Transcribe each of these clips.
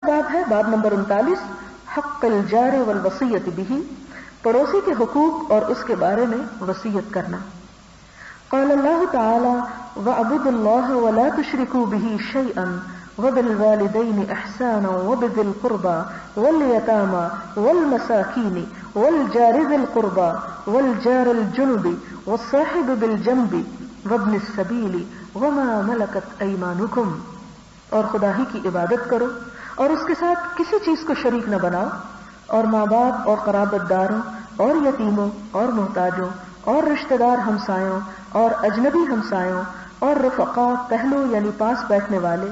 باب ہے باب نمبر 39 حق الجار والوصیت به، پڑوسی کے حقوق اور اس کے بارے میں وصیت کرنا۔ قال اللہ تعالی وَاعْبُدُوا اللَّهَ وَلَا تُشْرِكُوا بِهِ شَيْئًا وَبِالْوَالِدَيْنِ إِحْسَانًا وَبِذِي الْقُرْبَى وَالْيَتَامَى وَالْمَسَاكِينِ وَالْجَارِ ذِي الْقُرْبَى وَالْجَارِ الْجُنُبِ وَالصَّاحِبِ بِالْجَنبِ وَابْنِ السَّبِيلِ وَمَا مَلَكَتْ أَيْمَانُكُمْ، اور خدا ہی کی عبادت کرو اور اس کے ساتھ کسی چیز کو شریک نہ بناؤ، اور ماں باپ اور قرابت داروں اور یتیموں اور محتاجوں اور رشتہ دار ہمسایوں اور اجنبی ہمسایوں اور رفقا پہلو یعنی پاس بیٹھنے والے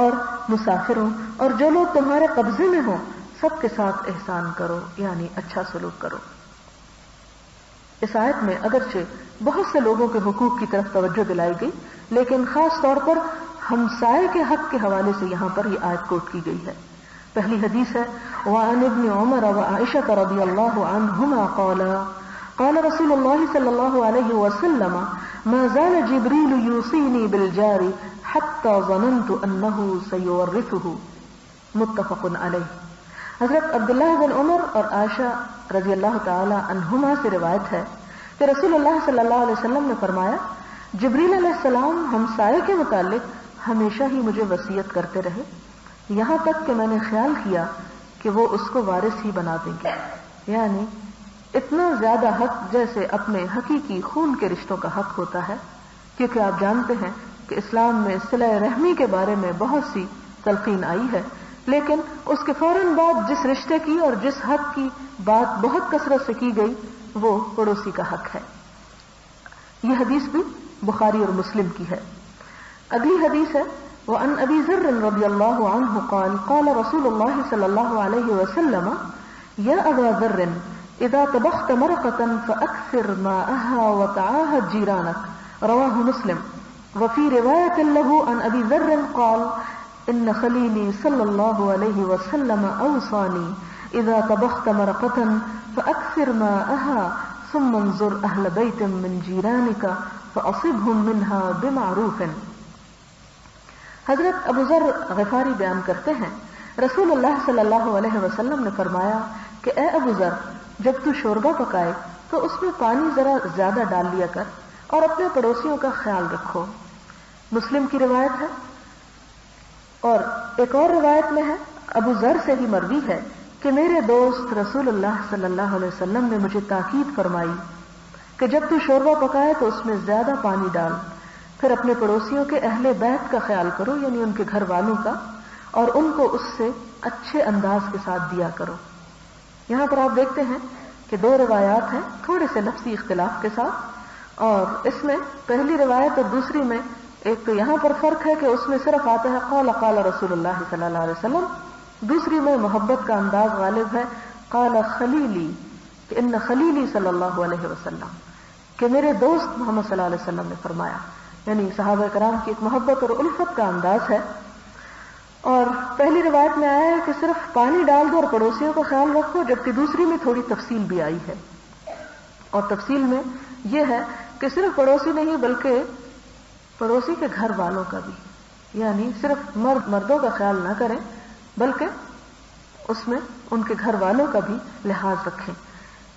اور مسافروں اور جو لوگ تمہارے قبضے میں ہوں سب کے ساتھ احسان کرو، یعنی اچھا سلوک کرو۔ اس آیت میں اگرچہ بہت سے لوگوں کے حقوق کی طرف توجہ دلائی گئی، لیکن خاص طور پر ہمسائے کے حق کے حوالے سے یہاں پر یہ آیت کوٹ کی گئی ہے۔ پہلی حدیث ہے وعن ابن عمر وعائشة رضی اللہ عنہما قال رسول اللہ صلی اللہ علیہ وسلم ما زال جبریل یوصینی بالجار حتی ظننت انه سیورثه، متفق علیہ۔ حضرت عبداللہ بن عمر اور عائشہ رضی اللہ تعالی عنہما سے روایت ہے کہ رسول اللہ صلی اللہ علیہ وسلم نے فرمایا جبریل علیہ السلام ہمسائے کے متعلق ہمیشہ ہی مجھے وصیت کرتے رہے، یہاں تک کہ میں نے خیال کیا کہ وہ اس کو وارث ہی بنا دیں گے، یعنی اتنا زیادہ حق جیسے اپنے حقیقی خون کے رشتوں کا حق ہوتا ہے، کیونکہ آپ جانتے ہیں کہ اسلام میں صلہ رحمی کے بارے میں بہت سی تلقین آئی ہے، لیکن اس کے فوراً بعد جس رشتے کی اور جس حق کی بات بہت کثرت سے کی گئی وہ پڑوسی کا حق ہے۔ یہ حدیث بھی بخاری اور مسلم کی ہے۔ اگلی حدیث ہے وعن ابی ذر رضی اللہ عنہ قال رسول اللہ صلی اللہ علیہ وسلم یا ابا ذر اذا طبخت مرقة فاکثر ماءها وتعاهد جیرانك، رواہ مسلم۔ وفي رواية له عن ابی ذر قال ان خلیلی صلی اللہ علیہ وسلم اوصانی اذا طبخت مرقة فاکثر ماءها ثم انظر اہل بیت من جیرانك فاصبهم منها بمعروف۔ حضرت ابو ذر غفاری بیان کرتے ہیں رسول اللہ صلی اللہ علیہ وسلم نے فرمایا کہ اے ابو ذر جب تو شوربہ پکائے تو اس میں پانی ذرا زیادہ ڈال لیا کر اور اپنے پڑوسیوں کا خیال رکھو، مسلم کی روایت ہے۔ اور ایک اور روایت میں ہے ابو ذر سے ہی مروی ہے کہ میرے دوست رسول اللہ صلی اللہ علیہ وسلم نے مجھے تاکید فرمائی کہ جب تو شوربہ پکائے تو اس میں زیادہ پانی ڈال، پھر اپنے پڑوسیوں کے اہل بیت کا خیال کرو، یعنی ان کے گھر والوں کا، اور ان کو اس سے اچھے انداز کے ساتھ دیا کرو۔ یہاں پر آپ دیکھتے ہیں کہ دو روایات ہیں تھوڑے سے لفظی اختلاف کے ساتھ، اور اس میں پہلی روایت اور دوسری میں ایک تو یہاں پر فرق ہے کہ اس میں صرف آتا ہے قال رسول اللہ صلی اللہ علیہ وسلم، دوسری میں محبت کا انداز غالب ہے قال خلیلی، کہ ان خلیلی صلی اللہ علیہ وسلم، کہ میرے دوست محمد صلی اللہ علیہ وسلم نے فرمایا، یعنی صحابہ کرام کی ایک محبت اور الفت کا انداز ہے۔ اور پہلی روایت میں آیا ہے کہ صرف پانی ڈال دو اور پڑوسیوں کا خیال رکھو، جبکہ دوسری میں تھوڑی تفصیل بھی آئی ہے، اور تفصیل میں یہ ہے کہ صرف پڑوسی نہیں بلکہ پڑوسی کے گھر والوں کا بھی، یعنی صرف مردوں کا خیال نہ کریں بلکہ اس میں ان کے گھر والوں کا بھی لحاظ رکھیں۔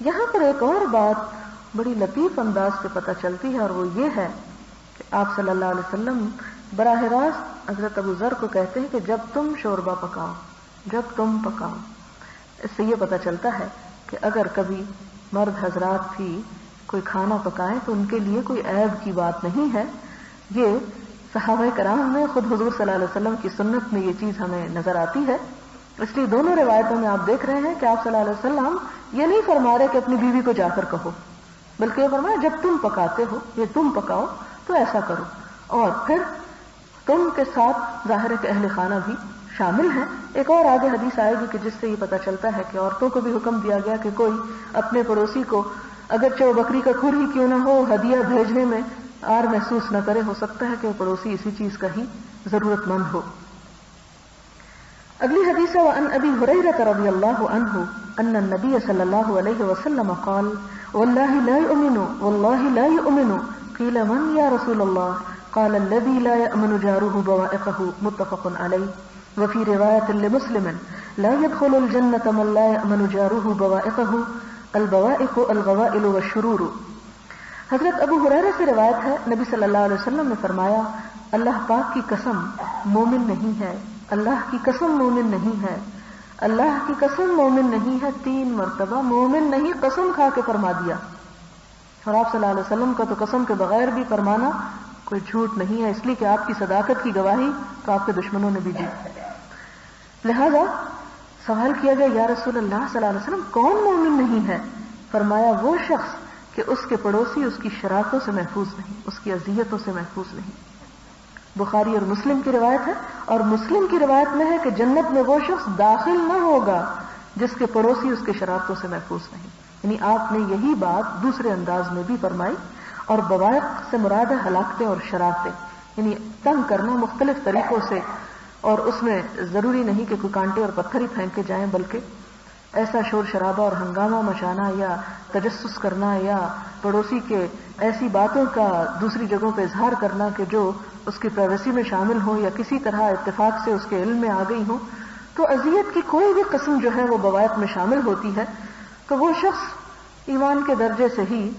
یہاں پر ایک اور بات بڑی لطیف انداز سے پتہ چلتی ہے، اور وہ یہ ہے کہ آپ صلی اللہ علیہ وسلم براہ راست حضرت ابو ذر کو کہتے ہیں کہ جب تم شوربہ پکاؤ، جب تم پکاؤ۔ اس سے یہ پتہ چلتا ہے کہ اگر کبھی مرد حضرات بھی کوئی کھانا پکائیں تو ان کے لیے کوئی عیب کی بات نہیں ہے، یہ صحابہ کرام میں خود حضور صلی اللہ علیہ وسلم کی سنت میں یہ چیز ہمیں نظر آتی ہے۔ اس لیے دونوں روایتوں میں آپ دیکھ رہے ہیں کہ آپ صلی اللہ علیہ وسلم یہ نہیں فرما رہے کہ اپنی بیوی کو جا کر کہو، بلکہ یہ فرمایا جب تم پکاتے ہو، یہ تم پکاؤ تو ایسا کرو، اور پھر تم کے ساتھ ظاہر ہے کہ اہل خانہ بھی شامل ہیں۔ ایک اور آگے حدیث آئے گی کہ جس سے یہ پتہ چلتا ہے کہ عورتوں کو بھی حکم دیا گیا کہ کوئی اپنے پڑوسی کو اگرچہ وہ بکری کا کھر ہی کیوں نہ ہو ہدیہ بھیجنے میں آر محسوس نہ کرے، ہو سکتا ہے کہ وہ پڑوسی اسی چیز کا ہی ضرورت مند ہو۔ اگلی حدیث ہے وعن ابی ہریرہ رضی اللہ عنہ ان النبی صلی اللہ علیہ وسلم قال واللہ لا یؤمن واللہ لا یؤمن قیل من یا رسول اللہ قال الذی لا یأمن جارہ بوائقہ، متفق علیہ۔ وفی روایت لمسلم لا يدخل الجنة من لا يأمن جاره بوائقه البوائق الغوائل والشرور. حضرت ابو ہریرہ سے روایت ہے، نبی صلی اللہ علیہ وسلم نے فرمایا اللہ پاک کی قسم مومن نہیں ہے، اللہ کی قسم مومن نہیں ہے، اللہ کی قسم مومن نہیں ہے. 3 مرتبہ مومن نہیں قسم کھا کے فرما دیا. اور آپ صلی اللہ علیہ وسلم کا تو قسم کے بغیر بھی فرمانا کوئی جھوٹ نہیں ہے، اس لیے کہ آپ کی صداقت کی گواہی تو آپ کے دشمنوں نے بھی دی. لہذا سوال کیا گیا یا رسول اللہ صلی اللہ علیہ وسلم کون مومن نہیں ہے؟ فرمایا وہ شخص کہ اس کے پڑوسی اس کی شرارتوں سے محفوظ نہیں، اس کی اذیتوں سے محفوظ نہیں. بخاری اور مسلم کی روایت ہے، اور مسلم کی روایت میں ہے کہ جنت میں وہ شخص داخل نہ ہوگا جس کے پڑوسی اس کے شرارتوں سے محفوظ نہیں. یعنی آپ نے یہی بات دوسرے انداز میں بھی فرمائی. اور بوائق سے مراد ہے ہلاکتیں اور شرارتیں، یعنی تنگ کرنا مختلف طریقوں سے، اور اس میں ضروری نہیں کہ کوئی کانٹے اور پتھر ہی پھینکے جائیں، بلکہ ایسا شور شرابہ اور ہنگامہ مچانا یا تجسس کرنا یا پڑوسی کے ایسی باتوں کا دوسری جگہوں پہ اظہار کرنا کہ جو اس کی پرائیویسی میں شامل ہو یا کسی طرح اتفاق سے اس کے علم میں آ گئی ہو. تو اذیت کی کوئی بھی قسم جو ہے وہ بوائق میں شامل ہوتی ہے. تو وہ شخص ایمان کے درجے سے ہی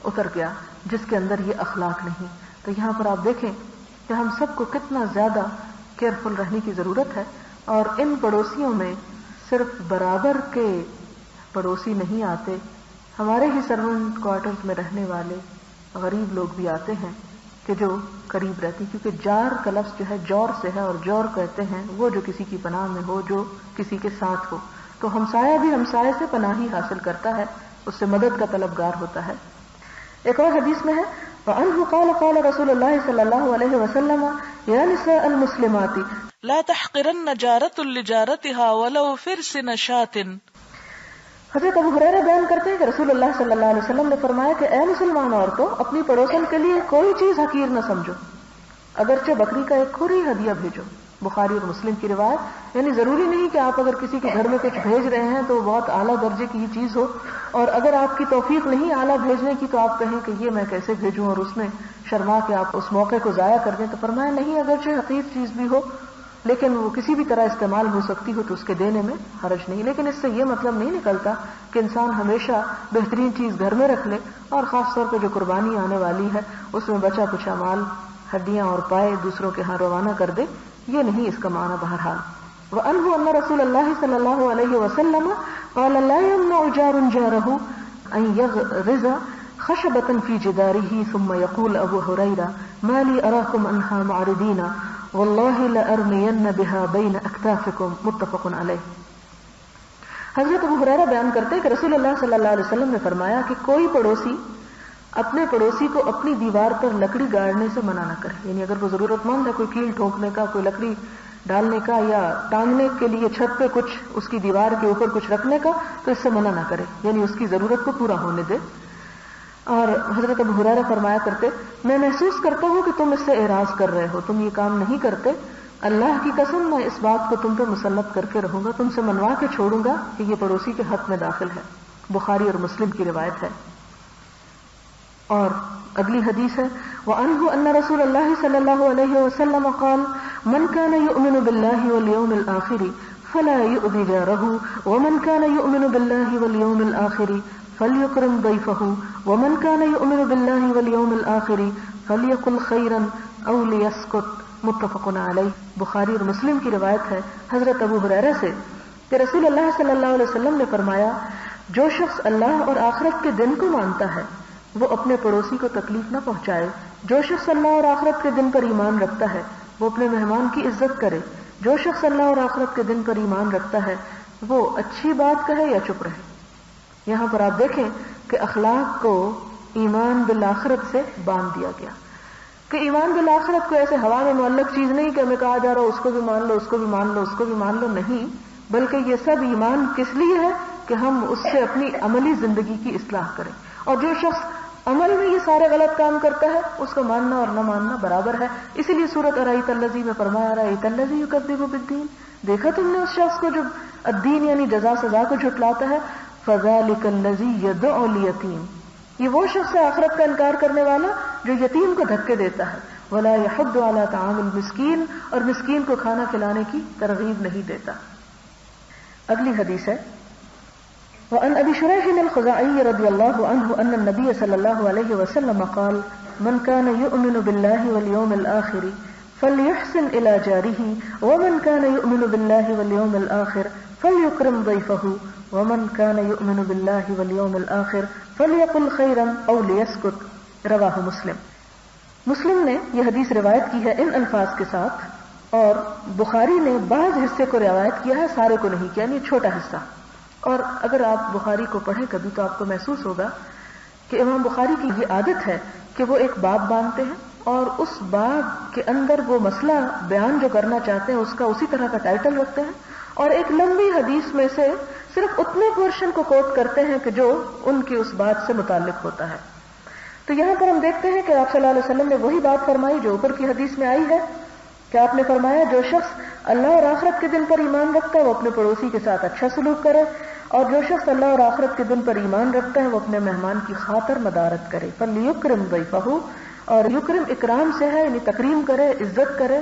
اتر گیا جس کے اندر یہ اخلاق نہیں. تو یہاں پر آپ دیکھیں کہ ہم سب کو کتنا زیادہ کیئرفل رہنے کی ضرورت ہے. اور ان پڑوسیوں میں صرف برابر کے پڑوسی نہیں آتے، ہمارے ہی سرونٹ کوارٹرز میں رہنے والے غریب لوگ بھی آتے ہیں کہ جو قریب رہتے ہیں، کیونکہ جار کا لفظ جو ہے جور سے ہے، اور جور کہتے ہیں وہ جو کسی کی پناہ میں ہو، جو کسی کے ساتھ ہو. تو ہمسایہ بھی ہمسایہ سے پناہی حاصل کرتا ہے، اس سے مدد کا طلبگار ہوتا ہے. ایک اور حدیث میں ہے وعنہ قال قال رسول اللہ صلی اللہ علیہ وسلم یا نساء المسلمات لا تحقرن جارة لجارتها ولو فرس نشاة. حضرت ابو ہریرہ بیان کرتے ہیں کہ رسول اللہ صلی اللہ علیہ وسلم نے فرمایا کہ اے مسلمان عورتوں اپنی پڑوسن کے لیے کوئی چیز حقیر نہ سمجھو، اگرچہ بکری کا ایک کھری ہدیہ بھیجو. بخاری اور مسلم کی روایت. یعنی ضروری نہیں کہ آپ اگر کسی کے گھر میں کچھ بھیج رہے ہیں تو بہت اعلیٰ درجے کی یہ چیز ہو، اور اگر آپ کی توفیق نہیں اعلیٰ بھیجنے کی تو آپ کہیں کہ یہ میں کیسے بھیجوں، اور اس میں شرما کے آپ اس موقع کو ضائع کر دیں. تو فرمایا نہیں، اگرچہ حقیر چیز بھی ہو لیکن وہ کسی بھی طرح استعمال ہو سکتی ہو تو اس کے دینے میں حرج نہیں. لیکن اس سے یہ مطلب نہیں نکلتا کہ انسان ہمیشہ بہترین چیز گھر میں رکھ لے، اور خاص طور پہ جو قربانی آنے والی ہے اس میں بچا کچا مال، ہڈیاں اور پائے دوسروں کے ہاں روانہ کر دے. یہ نہیں اس کا معنی. بہرحال وعنہ ان رسول اللہ صلی اللہ علیہ وسلم قال لا يمنع جار جاره ان يغرز خشبة في جداره ثم يقول ابو هريرة ما لي اراكم عنها معرضين والله لارمين بها بين اكتافكم. متفق علیہ. حضرت ابو ہریرہ بیان کرتے ہیں کہ رسول اللہ صلی اللہ علیہ وسلم نے فرمایا کہ کوئی پڑوسی اپنے پڑوسی کو اپنی دیوار پر لکڑی گاڑنے سے منع نہ کرے. یعنی اگر وہ ضرورت مند ہے کوئی کیل ٹھوکنے کا، کوئی لکڑی ڈالنے کا یا ٹانگنے کے لیے چھت پہ کچھ اس کی دیوار کے اوپر کچھ رکھنے کا، تو اس سے منع نہ کرے، یعنی اس کی ضرورت کو پورا ہونے دے. اور حضرت ابو ہریرہ فرمایا کرتے میں محسوس کرتا ہوں کہ تم اس سے اعراض کر رہے ہو، تم یہ کام نہیں کرتے. اللہ کی قسم میں اس بات کو تم پہ مسلط کر کے رہوں گا، تم سے منوا کے چھوڑوں گا کہ یہ پڑوسی کے حق میں داخل ہے. بخاری اور مسلم کی روایت ہے. اور اگلی حدیث ہے وعنہ ان رسول اللہ صلی اللہ علیہ وسلم قال من كان يؤمن بالله واليوم الآخر فلا يؤذي جاره ومن كان يؤمن بالله واليوم الآخر فليكرم ضيفه ومن كان يؤمن بالله واليوم الآخر فليقل خيرا او ليسكت. متفق علیہ. بخاری اور مسلم کی روایت ہے حضرت ابو ہریرہ سے کہ رسول اللہ صلی اللہ علیہ وسلم نے فرمایا جو شخص اللہ اور آخرت کے دن کو مانتا ہے وہ اپنے پڑوسی کو تکلیف نہ پہنچائے. جو شخص اللہ اور آخرت کے دن پر ایمان رکھتا ہے وہ اپنے مہمان کی عزت کرے. جو شخص اللہ اور آخرت کے دن پر ایمان رکھتا ہے وہ اچھی بات کہے یا چپ رہے. یہاں پر آپ دیکھیں کہ اخلاق کو ایمان بالآخرت سے باندھ دیا گیا کہ ایمان بالآخرت کو ایسے ہوا میں معلق چیز نہیں کہ ہمیں کہا جا رہا اس کو بھی مان لو، اس کو بھی مان لو، اس کو بھی مان لو. نہیں، بلکہ یہ سب ایمان کس لیے ہے کہ ہم اس سے اپنی عملی زندگی کی اصلاح کریں. اور جو شخص عمل میں یہ سارے غلط کام کرتا ہے اس کا ماننا اور نہ ماننا برابر ہے. اسی لیے سورۃ ارایت الذی میں فرمایا ارایت الذی یکذب بالدین، دیکھا تم نے اس شخص کو جو الدین یعنی جزا سزا کو جھٹلاتا ہے. فذلک الذی یدعو الیتیم، یہ وہ شخص ہے آخرت کا انکار کرنے والا جو یتیم کو دھکے دیتا ہے. ولا يحض على طعام المسكين، اور مسکین کو کھانا کھلانے کی ترغیب نہیں دیتا۔ اگلی حدیث ہے وعن ابي شريح الخزاعي رضي الله عنه ان النبي صلى الله عليه وسلم قال من كان يؤمن بالله واليوم الآخر فليحسن إلى جاره ومن كان يؤمن بالله واليوم الآخر فليكرم ضيفه ومن كان يؤمن بالله واليوم الآخر فليقل خيرا أو ليسكت۔ رواہ مسلم۔ مسلم نے یہ حدیث روایت کی ہے ان الفاظ کے ساتھ، اور بخاری نے بعض حصے کو روایت کیا ہے، سارے کو نہیں کیا، یعنی چھوٹا حصہ۔ اور اگر آپ بخاری کو پڑھیں کبھی تو آپ کو محسوس ہوگا کہ امام بخاری کی یہ عادت ہے کہ وہ ایک باب باندھتے ہیں اور اس باب کے اندر وہ مسئلہ بیان جو کرنا چاہتے ہیں اس کا اسی طرح کا ٹائٹل رکھتے ہیں، اور ایک لمبی حدیث میں سے صرف اتنے پورشن کو کوٹ کرتے ہیں کہ جو ان کی اس بات سے متعلق ہوتا ہے۔ تو یہاں پر ہم دیکھتے ہیں کہ آپ صلی اللہ علیہ وسلم نے وہی بات فرمائی جو اوپر کی حدیث میں آئی ہے کہ آپ نے فرمایا جو شخص اللہ اور آخرت کے دن پر ایمان رکھتا ہے وہ اپنے پڑوسی کے ساتھ اچھا سلوک کرے، اور جو شخص اللہ اور آخرت کے دن پر ایمان رکھتا ہے وہ اپنے مہمان کی خاطر مدارت کرے۔ فَلْيُكْرِمْ ضَيْفَهُ، اور یکرم اکرام سے ہے، یعنی تکریم کرے، عزت کرے،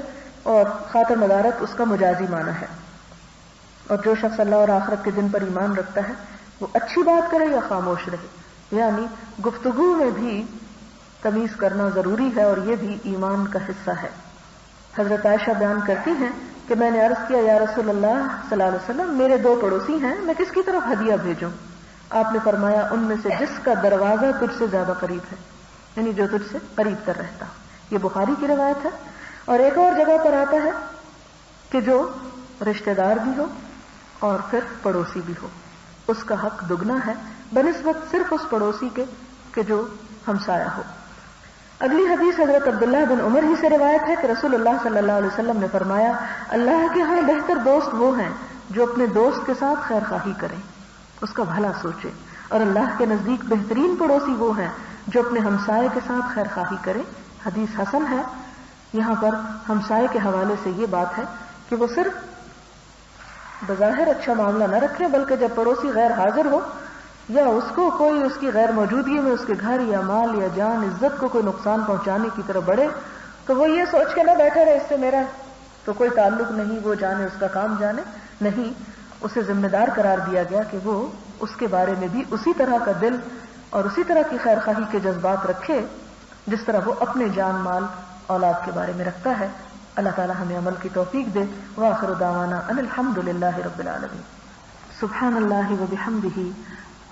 اور خاطر مدارت اس کا مجازی معنی ہے۔ اور جو شخص اللہ اور آخرت کے دن پر ایمان رکھتا ہے وہ اچھی بات کرے یا خاموش رہے، یعنی گفتگو میں بھی تمیز کرنا ضروری ہے، اور یہ بھی ایمان کا حصہ ہے۔ حضرت عائشہ بیان کرتی ہیں کہ میں نے عرض کیا یا رسول اللہ صلی اللہ علیہ وسلم میرے دو پڑوسی ہیں، میں کس کی طرف ہدیہ بھیجوں؟ آپ نے فرمایا ان میں سے جس کا دروازہ تجھ سے زیادہ قریب ہے، یعنی جو تجھ سے قریب تر رہتا۔ یہ بخاری کی روایت ہے۔ اور ایک اور جگہ پر آتا ہے کہ جو رشتہ دار بھی ہو اور پھر پڑوسی بھی ہو، اس کا حق دگنا ہے بنسبت صرف اس پڑوسی کے کہ جو ہمسایہ ہو۔ اگلی حدیث حضرت عبداللہ بن عمر ہی سے روایت ہے کہ رسول اللہ صلی اللہ علیہ وسلم نے فرمایا اللہ کے ہاں بہتر دوست وہ ہیں جو اپنے دوست کے ساتھ خیر خواہی کریں، اس کا بھلا سوچے، اور اللہ کے نزدیک بہترین پڑوسی وہ ہیں جو اپنے ہمسائے کے ساتھ خیر خواہی کریں۔ حدیث حسن ہے۔ یہاں پر ہمسائے کے حوالے سے یہ بات ہے کہ وہ صرف بظاہر اچھا معاملہ نہ رکھیں، بلکہ جب پڑوسی غیر حاضر ہو یا اس کو کوئی اس کی غیر موجودگی میں اس کے گھر یا مال یا جان عزت کو کوئی نقصان پہنچانے کی طرف بڑھے تو وہ یہ سوچ کے نہ بیٹھا رہے اس سے میرا تو کوئی تعلق نہیں، وہ جانے اس کا کام جانے، نہیں، اسے ذمہ دار قرار دیا گیا کہ وہ اس کے بارے میں بھی اسی طرح کا دل اور اسی طرح کی خیر خواہی کے جذبات رکھے جس طرح وہ اپنے جان مال اولاد کے بارے میں رکھتا ہے۔ اللہ تعالی ہمیں عمل کی توفیق دے۔ وآخر دعوانا ان الحمد للہ رب العالمین۔ سبحان اللہ وبحمدہ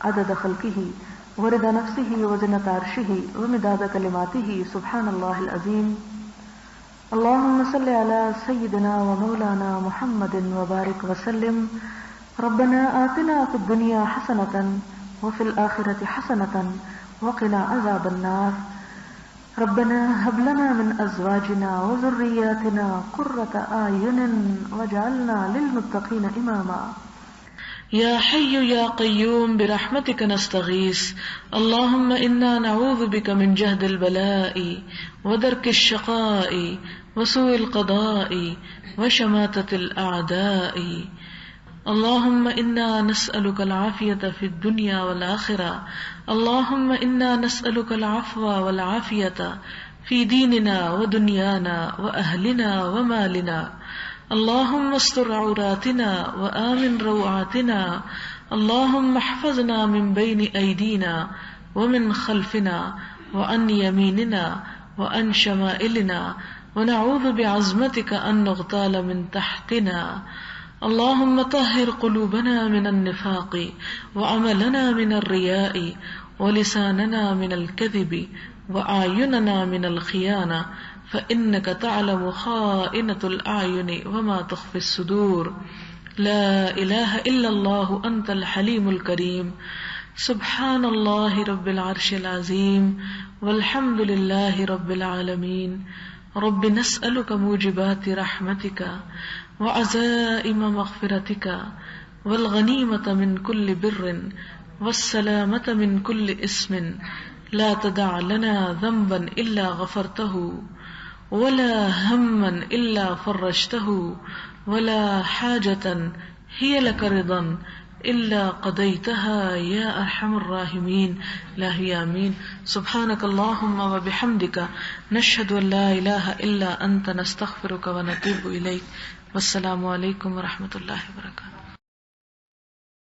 عدد خلقہ ورضا نفسہ وزنۃ عرشہ ومداد کلماتہ سبحان اللہ العظیم۔ اللهم صل على سيدنا ومولانا محمد وبارك وسلم۔ ربنا آتنا في الدنيا حسنة وفي الآخرة حسنة وقنا عذاب النار۔ ربنا هب لنا من أزواجنا وذرياتنا قرة أعين واجعلنا للمتقين إماما۔ يا حي يا قيوم برحمتك نستغيث اللهم إنا نعوذ بك من جهد البلاء ودرك الشقاء وسوء القضاء وشماتة الأعداء۔ اللهم إنا نسألك العافية في الدنيا والآخرة۔ اللهم إنا نسألك العفو والعافية في ديننا ودنيانا وأهلنا ومالنا۔ اللهم استر عوراتنا وآمن روعاتنا۔ اللهم احفظنا من بين أيدينا ومن خلفنا وعن يميننا وعن شمائلنا ونعوذ بعظمتك أن نغتال من تحتنا۔ اللهم طهر قلوبنا من النفاق وعملنا من الرياء ولساننا من الكذب وأعيننا من الخيانة فإنك تعلم خائنة الأعين وما تخفي الصدور۔ لا إله إلا الله أنت الحليم الكريم۔ سبحان الله رب العرش العظيم والحمد لله رب العالمين۔ رب نسألك موجبات رحمتك وعزائم مغفرتك والغنيمة من كل بر والسلامة من كل اسم لا تدع لنا ذنبا إلا غفرته ولا هما إلا فرجته ولا حاجة هي لك رضا إلا قضيتها يا أرحم الراحمين. إلهي آمين. سبحانك اللهم وبحمدك نشهد أن لا إله إلا أنت نستغفرك ونتوب إليك. والسلام علیکم ورحمۃ اللہ وبرکاتہ.